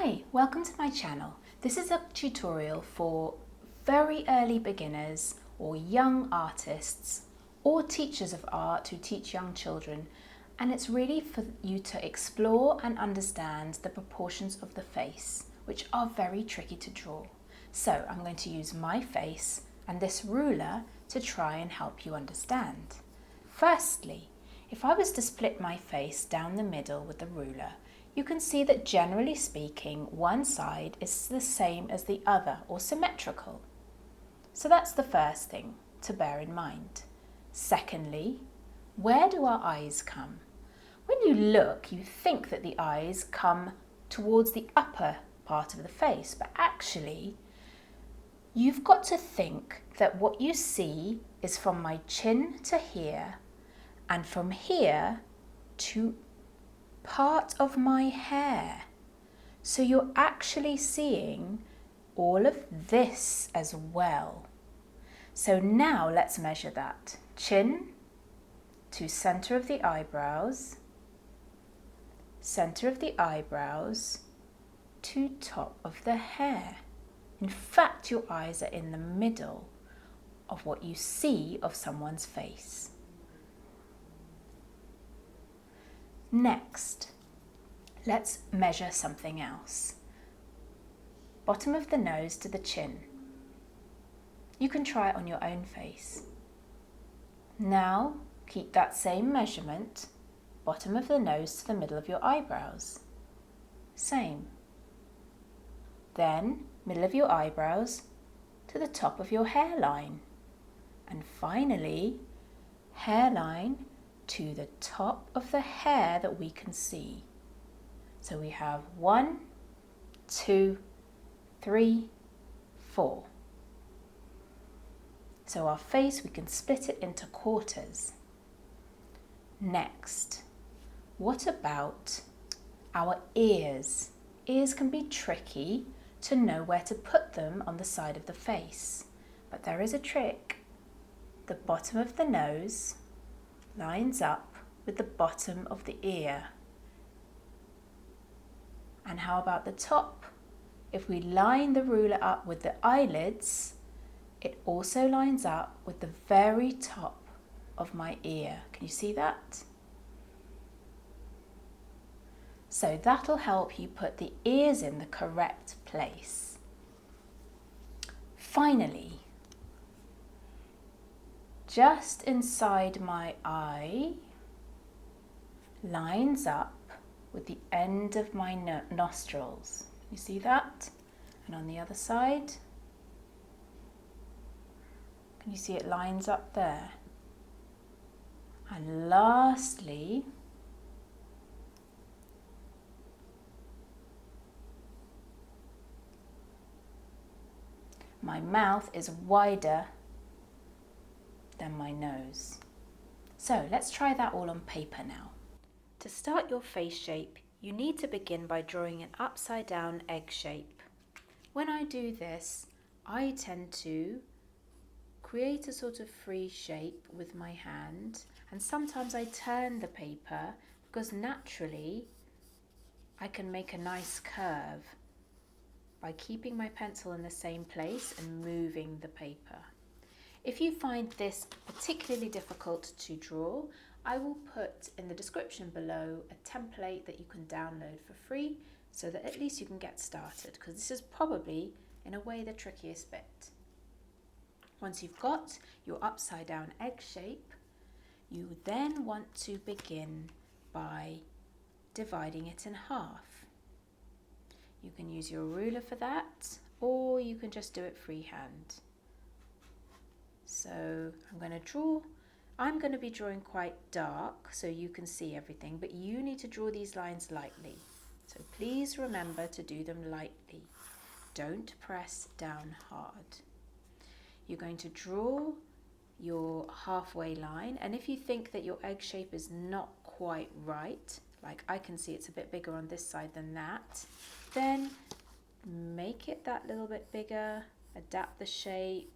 Hi, welcome to my channel. This is a tutorial for very early beginners or young artists or teachers of art who teach young children, and it's really for you to explore and understand the proportions of the face, which are very tricky to draw. So I'm going to use my face and this ruler to try and help you understand. Firstly, if I was to split my face down the middle with the ruler, you can see that generally speaking, one side is the same as the other or symmetrical. So that's the first thing to bear in mind. Secondly, where do our eyes come? When you look, you think that the eyes come towards the upper part of the face, but actually, you've got to think that what you see is from my chin to here, and from here to part of my hair. So you're actually seeing all of this as well. So now let's measure that. Chin to center of the eyebrows, center of the eyebrows to top of the hair. In fact, your eyes are in the middle of what you see of someone's face. Next, let's measure something else. Bottom of the nose to the chin. You can try it on your own face. Now, keep that same measurement, bottom of the nose to the middle of your eyebrows. Same. Then, middle of your eyebrows to the top of your hairline. And finally, hairline to the top of the hair that we can see. So we have 1, 2, 3, 4. So our face, we can split it into quarters. Next, what about our ears? Ears can be tricky to know where to put them on the side of the face, but there is a trick. The bottom of the nose lines up with the bottom of the ear. And how about the top? If we line the ruler up with the eyelids, it also lines up with the very top of my ear. Can you see that? So that'll help you put the ears in the correct place. Finally, just inside my eye lines up with the end of my nostrils. You see that? And on the other side, can you see it lines up there? And lastly, my mouth is wider than my nose. So let's try that all on paper now. To start your face shape, you need to begin by drawing an upside down egg shape. When I do this, I tend to create a sort of free shape with my hand, and sometimes I turn the paper because naturally I can make a nice curve by keeping my pencil in the same place and moving the paper. If you find this particularly difficult to draw, I will put in the description below a template that you can download for free so that at least you can get started, because this is probably, in a way, the trickiest bit. Once you've got your upside down egg shape, you then want to begin by dividing it in half. You can use your ruler for that, or you can just do it freehand. So I'm going to be drawing quite dark so you can see everything, but you need to draw these lines lightly. So please remember to do them lightly. Don't press down hard. You're going to draw your halfway line, and if you think that your egg shape is not quite right, like I can see it's a bit bigger on this side than that, then make it that little bit bigger, adapt the shape,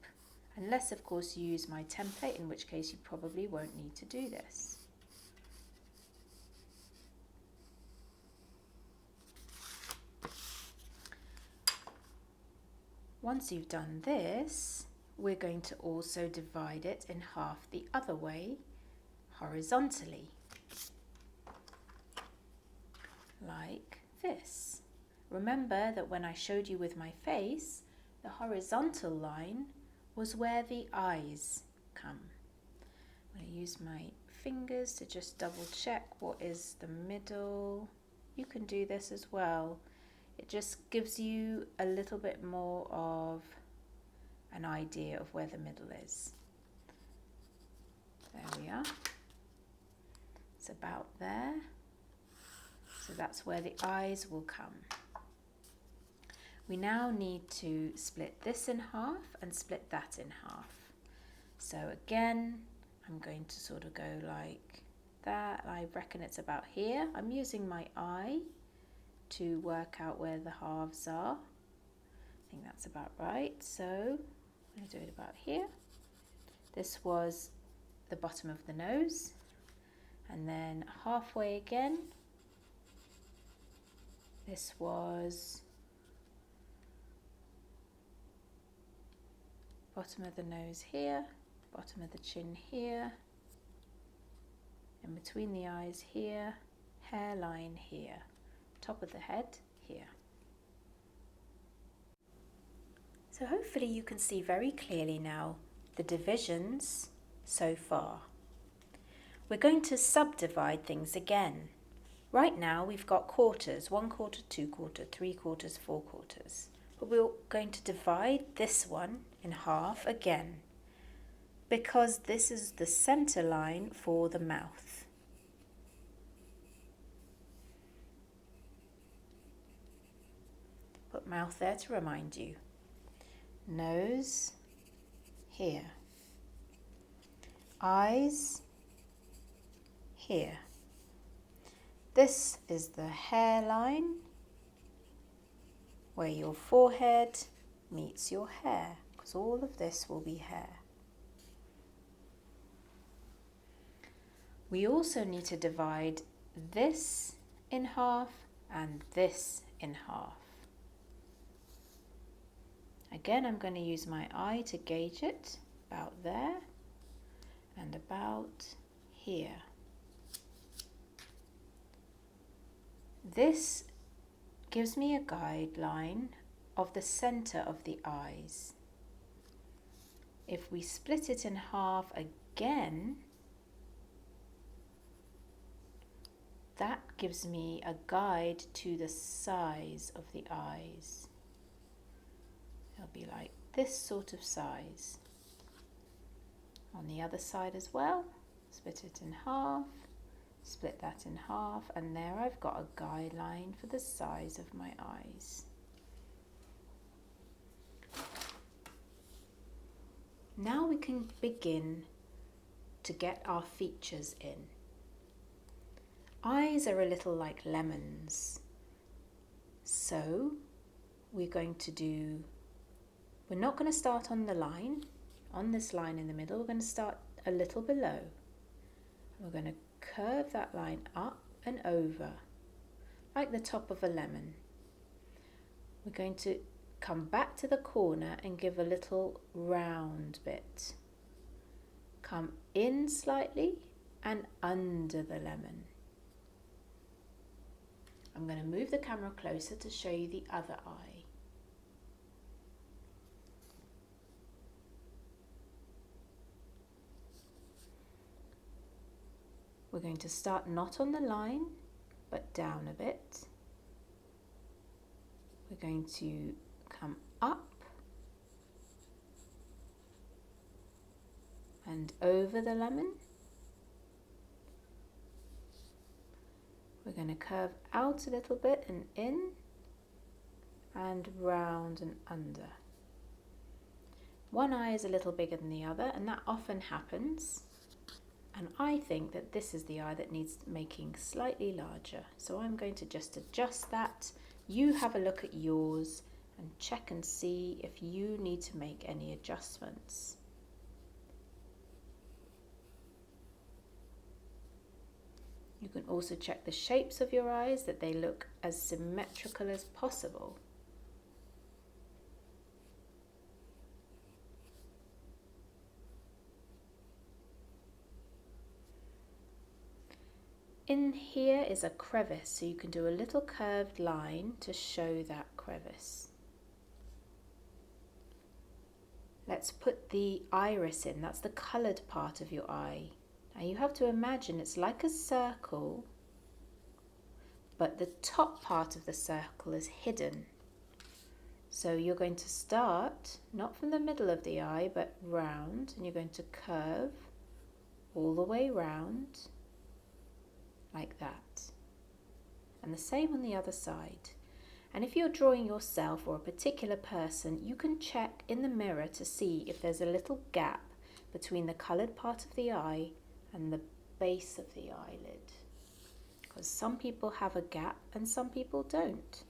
unless of course you use my template, in which case you probably won't need to do this. Once you've done this, we're going to also divide it in half the other way, horizontally, like this. Remember that when I showed you with my face, the horizontal line was where the eyes come. I'm going to use my fingers to just double check what is the middle. You can do this as well. It just gives you a little bit more of an idea of where the middle is. There we are. It's about there. So that's where the eyes will come. We now need to split this in half and split that in half. So again, I'm going to sort of go like that. I reckon it's about here. I'm using my eye to work out where the halves are. I think that's about right. So I'm going to do it about here. This was the bottom of the nose, and then halfway again. This was bottom of the nose here, bottom of the chin here, in between the eyes here, hairline here, top of the head here. So hopefully you can see very clearly now the divisions so far. We're going to subdivide things again. Right now we've got quarters, 1 quarter, 2 quarter, 3 quarters, 4 quarters. But we're going to divide this one in half again, because this is the center line for the mouth. Put mouth there to remind you. Nose here. Eyes here. This is the hairline where your forehead meets your hair, because all of this will be hair. We also need to divide this in half and this in half. Again, I'm going to use my eye to gauge it, about there and about here. This gives me a guideline of the center of the eyes. If we split it in half again, that gives me a guide to the size of the eyes. It'll be like this sort of size. On the other side as well, split it in half, split that in half, and there I've got a guideline for the size of my eyes. Now we can begin to get our features in. Eyes are a little like lemons. So we're not going to start on the line, on this line in the middle. We're going to start a little below. We're going to curve that line up and over, like the top of a lemon. We're going to come back to the corner and give a little round bit. Come in slightly and under the lemon. I'm going to move the camera closer to show you the other eye. We're going to start not on the line, but down a bit. We're going to come up and over the lemon. We're going to curve out a little bit and in, and round and under. One eye is a little bigger than the other, and that often happens. And I think that this is the eye that needs making slightly larger. So I'm going to just adjust that. You have a look at yours and check and see if you need to make any adjustments. You can also check the shapes of your eyes, that they look as symmetrical as possible. In here is a crevice, so you can do a little curved line to show that crevice. Let's put the iris in, that's the coloured part of your eye. Now you have to imagine it's like a circle, but the top part of the circle is hidden. So you're going to start, not from the middle of the eye, but round, and you're going to curve all the way round, like that. And the same on the other side. And if you're drawing yourself or a particular person, you can check in the mirror to see if there's a little gap between the coloured part of the eye and the base of the eyelid. Because some people have a gap and some people don't.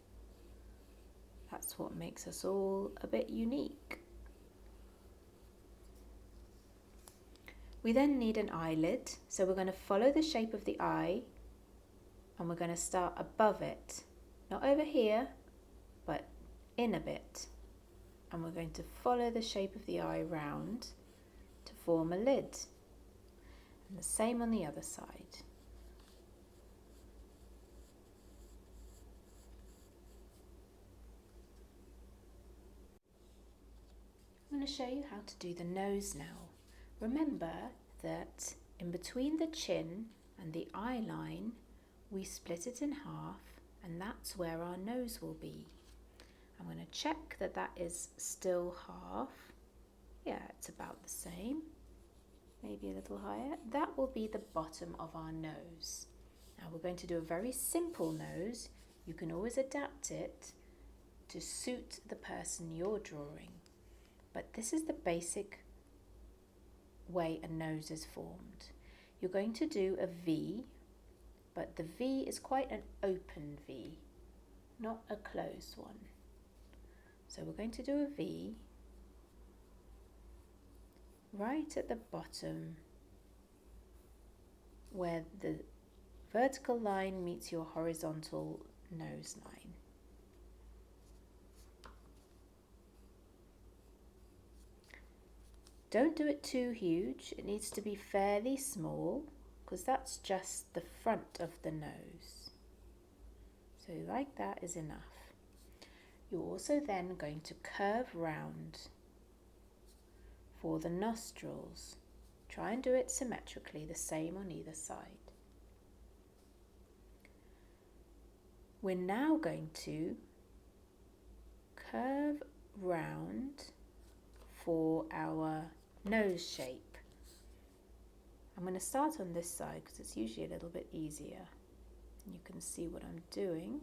That's what makes us all a bit unique. We then need an eyelid, so we're going to follow the shape of the eye and we're going to start above it. Not over here, but in a bit. And we're going to follow the shape of the eye round to form a lid. And the same on the other side. I'm going to show you how to do the nose now. Remember that in between the chin and the eye line, we split it in half, and that's where our nose will be. I'm going to check that that is still half. Yeah, it's about the same. Maybe a little higher. That will be the bottom of our nose. Now we're going to do a very simple nose. You can always adapt it to suit the person you're drawing. But this is the basic way a nose is formed. You're going to do a V, but the V is quite an open V, not a closed one. So we're going to do a V right at the bottom where the vertical line meets your horizontal nose line. Don't do it too huge, it needs to be fairly small because that's just the front of the nose. So like that is enough. You're also then going to curve round for the nostrils. Try and do it symmetrically, the same on either side. We're now going to curve round for our nose shape. I'm going to start on this side because it's usually a little bit easier. You can see what I'm doing.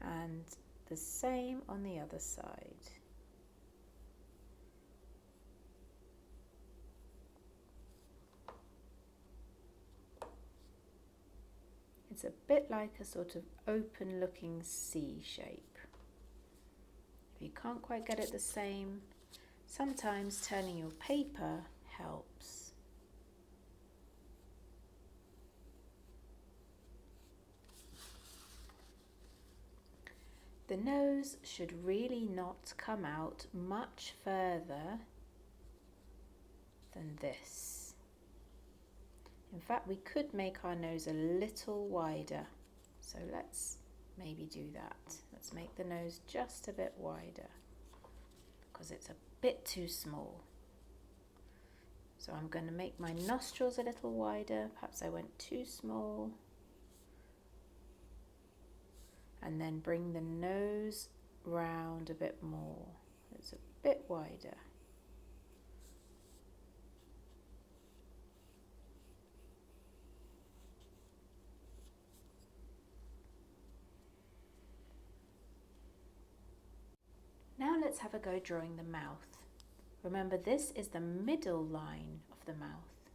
And the same on the other side. It's a bit like a sort of open looking C shape. If you can't quite get it the same, sometimes turning your paper helps. The nose should really not come out much further than this. In fact, we could make our nose a little wider. So let's maybe do that. Let's make the nose just a bit wider because it's a bit too small. So I'm going to make my nostrils a little wider. Perhaps I went too small. And then bring the nose round a bit more. It's a bit wider. Now let's have a go drawing the mouth. Remember, this is the middle line of the mouth.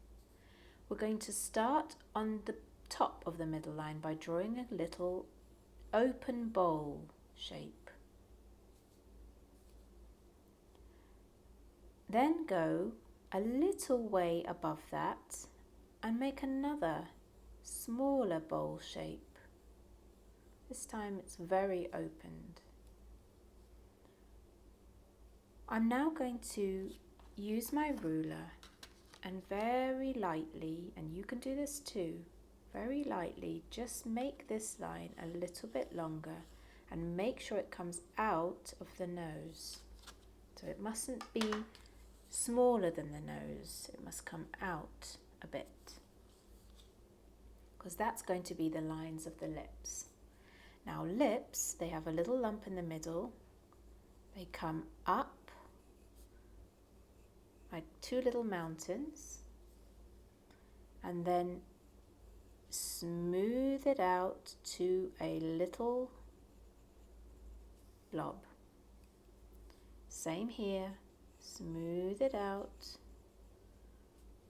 We're going to start on the top of the middle line by drawing a little open bowl shape. Then go a little way above that and make another smaller bowl shape. This time it's very opened. I'm now going to use my ruler And very lightly, and you can do this too, very lightly, just make this line a little bit longer and make sure it comes out of the nose. So it mustn't be smaller than the nose, it must come out a bit, because that's going to be the lines of the lips. Now lips, they have a little lump in the middle, they come up like two little mountains, and then smooth it out to a little blob. Same here, smooth it out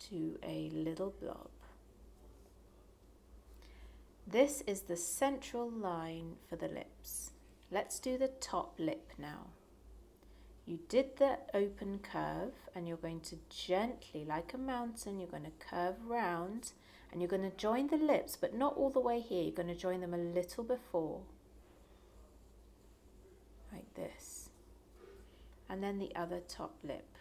to a little blob. This is the central line for the lips. Let's do the top lip now. You did the open curve and you're going to gently, like a mountain, you're going to curve round and you're going to join the lips, but not all the way here. You're going to join them a little before, like this. And then the other top lip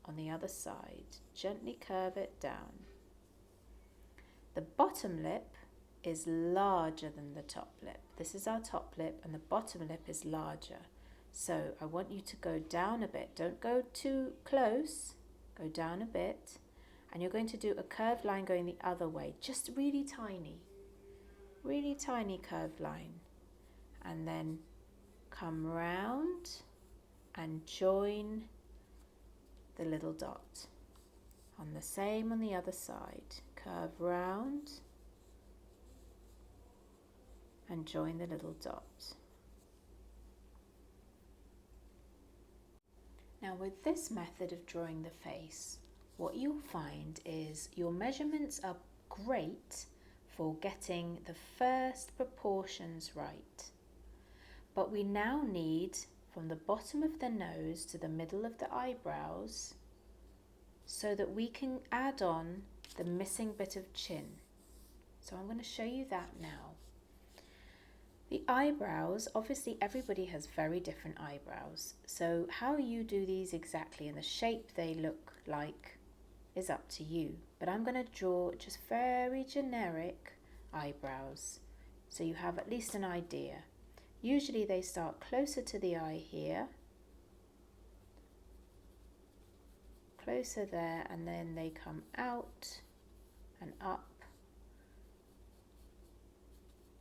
on the other side. Gently curve it down. The bottom lip is larger than the top lip. This is our top lip and the bottom lip is larger. So I want you to go down a bit. Don't go too close. Go down a bit. And you're going to do a curved line going the other way. Just really tiny curved line. And then come round and join the little dot. On the same on the other side. Curve round and join the little dot. Now with this method of drawing the face, what you'll find is your measurements are great for getting the first proportions right. But we now need from the bottom of the nose to the middle of the eyebrows so that we can add on the missing bit of chin. So I'm going to show you that now. The eyebrows, obviously everybody has very different eyebrows, so how you do these exactly and the shape they look like is up to you. But I'm going to draw just very generic eyebrows so you have at least an idea. Usually they start closer to the eye here, closer there, and then they come out and up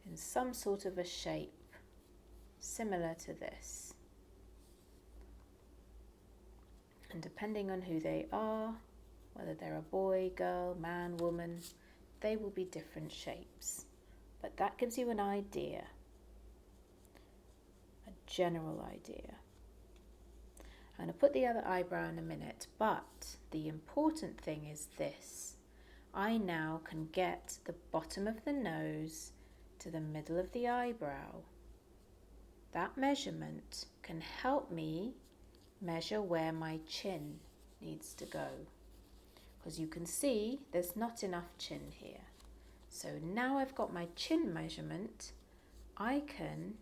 in some sort of a shape similar to this. And depending on who they are, whether they're a boy, girl, man, woman, they will be different shapes. But that gives you an idea, a general idea. I'm going to put the other eyebrow in a minute, but the important thing is this. I now can get the bottom of the nose to the middle of the eyebrow. That measurement can help me measure where my chin needs to go, because you can see there's not enough chin here. So now I've got my chin measurement, I can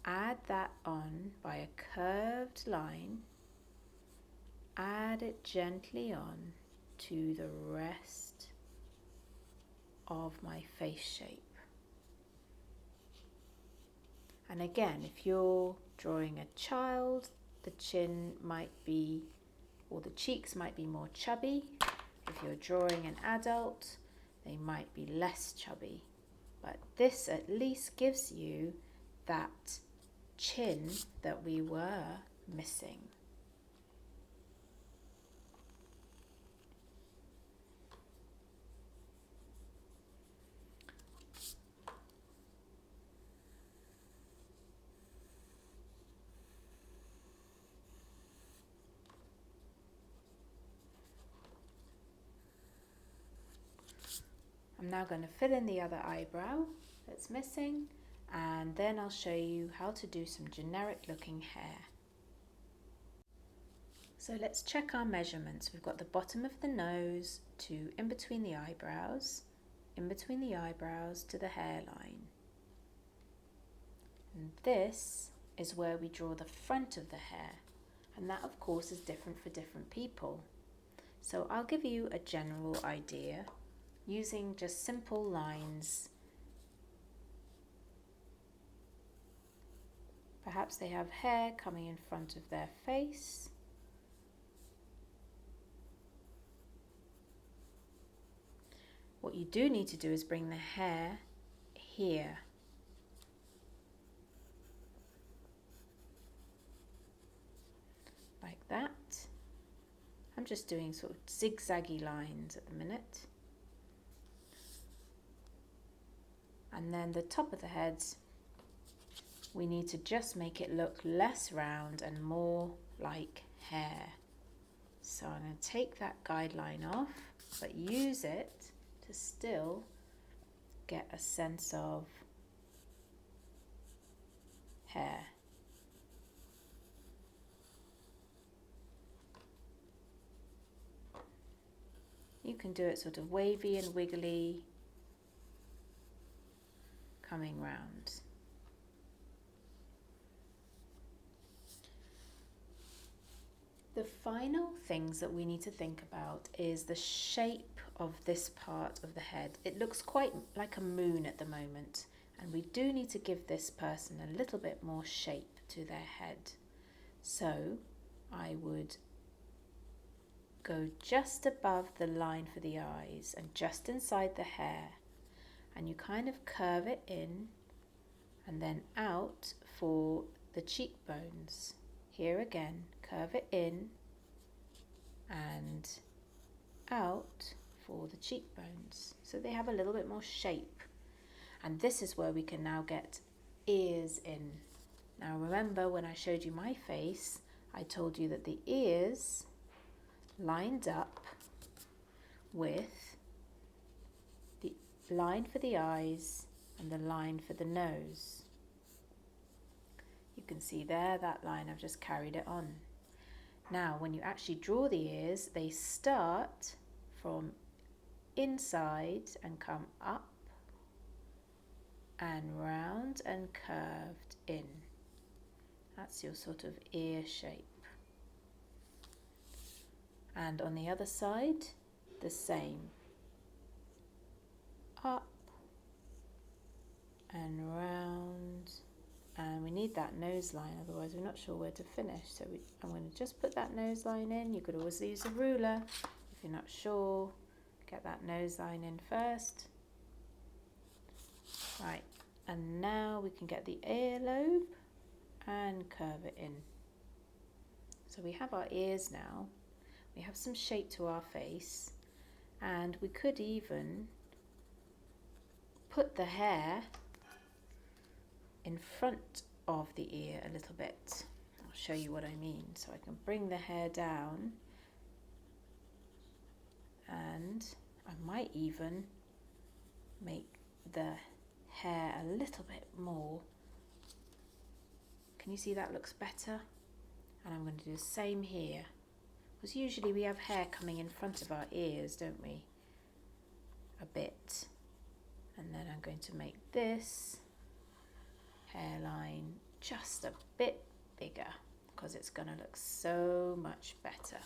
add that on by a curved line, add it gently on to the rest of my face shape. And again, if you're drawing a child, the chin might be, or the cheeks might be more chubby. If you're drawing an adult, they might be less chubby. But this at least gives you that chin that we were missing. I'm now going to fill in the other eyebrow that's missing, and then I'll show you how to do some generic looking hair. So let's check our measurements. We've got the bottom of the nose to in between the eyebrows, in between the eyebrows to the hairline. And this is where we draw the front of the hair, and that of course is different for different people. So I'll give you a general idea using just simple lines. Perhaps they have hair coming in front of their face. What you do need to do is bring the hair here. Like that. I'm just doing sort of zigzaggy lines at the minute. And then the top of the heads, we need to just make it look less round and more like hair. So I'm going to take that guideline off, but use it to still get a sense of hair. You can do it sort of wavy and wiggly, coming round. The final things that we need to think about is the shape of this part of the head. It looks quite like a moon at the moment, and we do need to give this person a little bit more shape to their head. So I would go just above the line for the eyes and just inside the hair, and you kind of curve it in and then out for the cheekbones. Here again, curve it in and out for the cheekbones, so they have a little bit more shape. And this is where we can now get ears in. Now remember, when I showed you my face, I told you that the ears lined up with the line for the eyes and the line for the nose. You can see there, that line, I've just carried it on. Now, when you actually draw the ears, they start from inside and come up and round and curved in. That's your sort of ear shape. And on the other side, the same. Up and round. And we need that nose line, otherwise we're not sure where to finish. So I'm going to just put that nose line in. You could always use a ruler if you're not sure. Get that nose line in first. Right, and now we can get the earlobe and curve it in. So we have our ears now. We have some shape to our face, and we could even put the hair in front of the ear a little bit. I'll show you what I mean. So I can bring the hair down, and I might even make the hair a little bit more. Can you see that looks better? And I'm going to do the same here, because usually we have hair coming in front of our ears, don't we? A bit. And then I'm going to make this hairline just a bit bigger, because it's going to look so much better.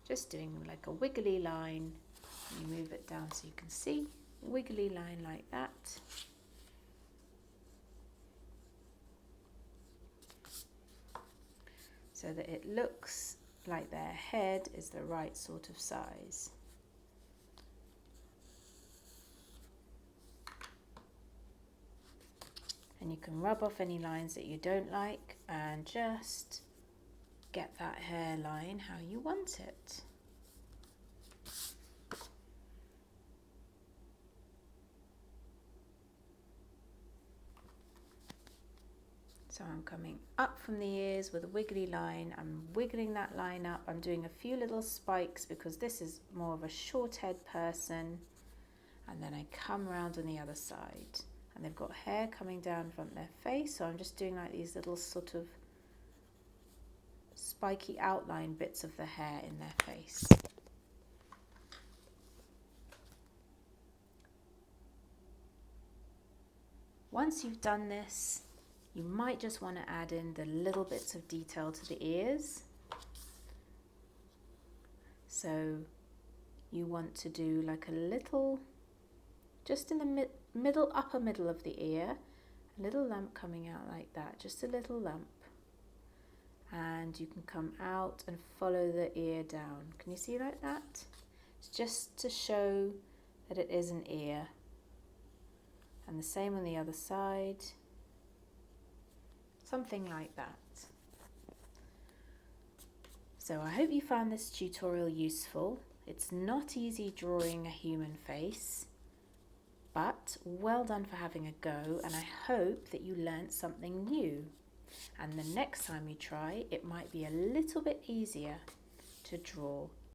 Just doing like a wiggly line. You move it down so you can see. Wiggly line like that. So that it looks like their head is the right sort of size. And you can rub off any lines that you don't like and just get that hairline how you want it. So I'm coming up from the ears with a wiggly line. I'm wiggling that line up. I'm doing a few little spikes because this is more of a short head person. And then I come round on the other side. And they've got hair coming down from their face, so I'm just doing like these little sort of spiky outline bits of the hair in their face. Once you've done this, you might just want to add in the little bits of detail to the ears. So you want to do like a little, just in the middle, upper middle of the ear, a little lump coming out like that, just a little lump. And you can come out and follow the ear down. Can you see like that? It's just to show that it is an ear. And the same on the other side. Something like that. So I hope you found this tutorial useful. It's not easy drawing a human face, but well done for having a go, and I hope that you learnt something new. And the next time you try, it might be a little bit easier to draw.